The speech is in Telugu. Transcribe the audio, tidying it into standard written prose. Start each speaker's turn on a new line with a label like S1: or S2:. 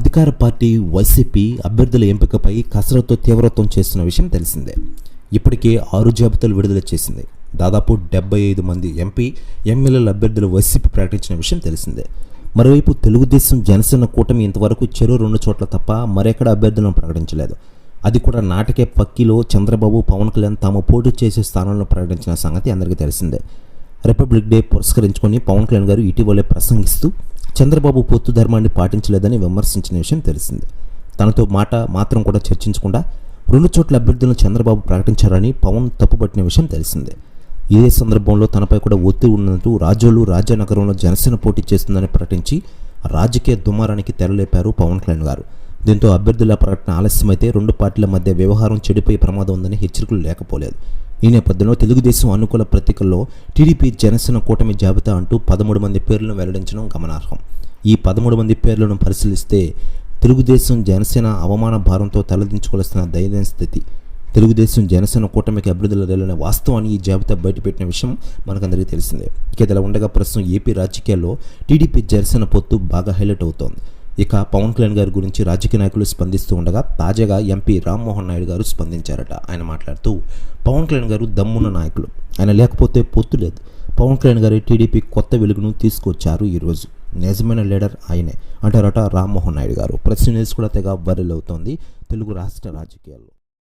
S1: అధికార పార్టీ వైసీపీ అభ్యర్థుల ఎంపికపై కసరత్తు తీవ్రత్వం చేస్తున్న విషయం తెలిసిందే. ఇప్పటికే 6 జాబితాలు విడుదల చేసింది. దాదాపు 75 మంది ఎంపీ ఎమ్మెల్యేల అభ్యర్థులు వైసీపీ ప్రకటించిన విషయం తెలిసిందే. మరోవైపు తెలుగుదేశం జనసేన కూటమి ఇంతవరకు చెరో 2 చోట్ల తప్ప మరెక్కడ అభ్యర్థులను ప్రకటించలేదు. అది కూడా నాటకే పక్కిలో చంద్రబాబు, పవన్ కళ్యాణ్ తాము పోటీ చేసే స్థానాలను ప్రకటించిన సంగతి అందరికీ తెలిసిందే. రిపబ్లిక్ డే పురస్కరించుకొని పవన్ కళ్యాణ్ గారు ఇటీవలే ప్రసంగిస్తూ చంద్రబాబు పొత్తు ధర్మాన్ని పాటించలేదని విమర్శించిన విషయం తెలిసిందే. తనతో మాట మాత్రం కూడా చర్చించకుండా 2 చోట్ల అభ్యర్థులను చంద్రబాబు ప్రకటించారని పవన్ తప్పుపట్టిన విషయం తెలిసిందే. ఇదే సందర్భంలో తనపై కూడా ఒత్తిడి ఉన్నట్టు రాజోలు రాజానగరంలో జనసేన పోటీ చేస్తుందని ప్రకటించి రాజకీయ దుమారానికి తెరలేపారు పవన్ కళ్యాణ్ గారు. దీంతో అభ్యర్థుల ప్రకటన ఆలస్యమైతే 2 పార్టీల మధ్య వ్యవహారం చెడిపోయే ప్రమాదం ఉందని హెచ్చరికలు లేకపోలేదు. ఈ నేపథ్యంలో తెలుగుదేశం అనుకూల పత్రికల్లో టీడీపీ జనసేన కూటమి జాబితా అంటూ 13 మంది పేర్లను వెల్లడించడం గమనార్హం. ఈ 13 మంది పేర్లను పరిశీలిస్తే తెలుగుదేశం జనసేన అవమాన భారంతో తలదించుకోవాల్సిన దైన స్థితి. తెలుగుదేశం జనసేన కూటమికి అభ్యర్థులు లేని వాస్తవాన్ని ఈ జాబితా బయటపెట్టిన విషయం మనకందరికీ తెలిసిందే. ఇక ఇలా ఉండగా ప్రస్తుతం ఏపీ రాజకీయాల్లో టీడీపీ జనసేన పొత్తు బాగా హైలైట్ అవుతోంది. ఇక పవన్ కళ్యాణ్ గారి గురించి రాజకీయ నాయకులు స్పందిస్తూ ఉండగా తాజాగా ఎంపీ రామ్మోహన్ నాయుడు గారు స్పందించారట. ఆయన మాట్లాడుతూ పవన్ కళ్యాణ్ గారు దమ్మున్న నాయకులు, ఆయన లేకపోతే పొత్తు లేదు. పవన్ కళ్యాణ్ గారి టీడీపీ కొత్త వెలుగును తీసుకొచ్చారు. ఈరోజు నిజమైన లీడర్ ఆయనే అంటారట రామ్మోహన్ నాయుడు గారు. ప్రెస్ న్యూస్ కూడా తెగ వైరల్ అవుతోంది తెలుగు రాష్ట్ర రాజకీయాల్లో.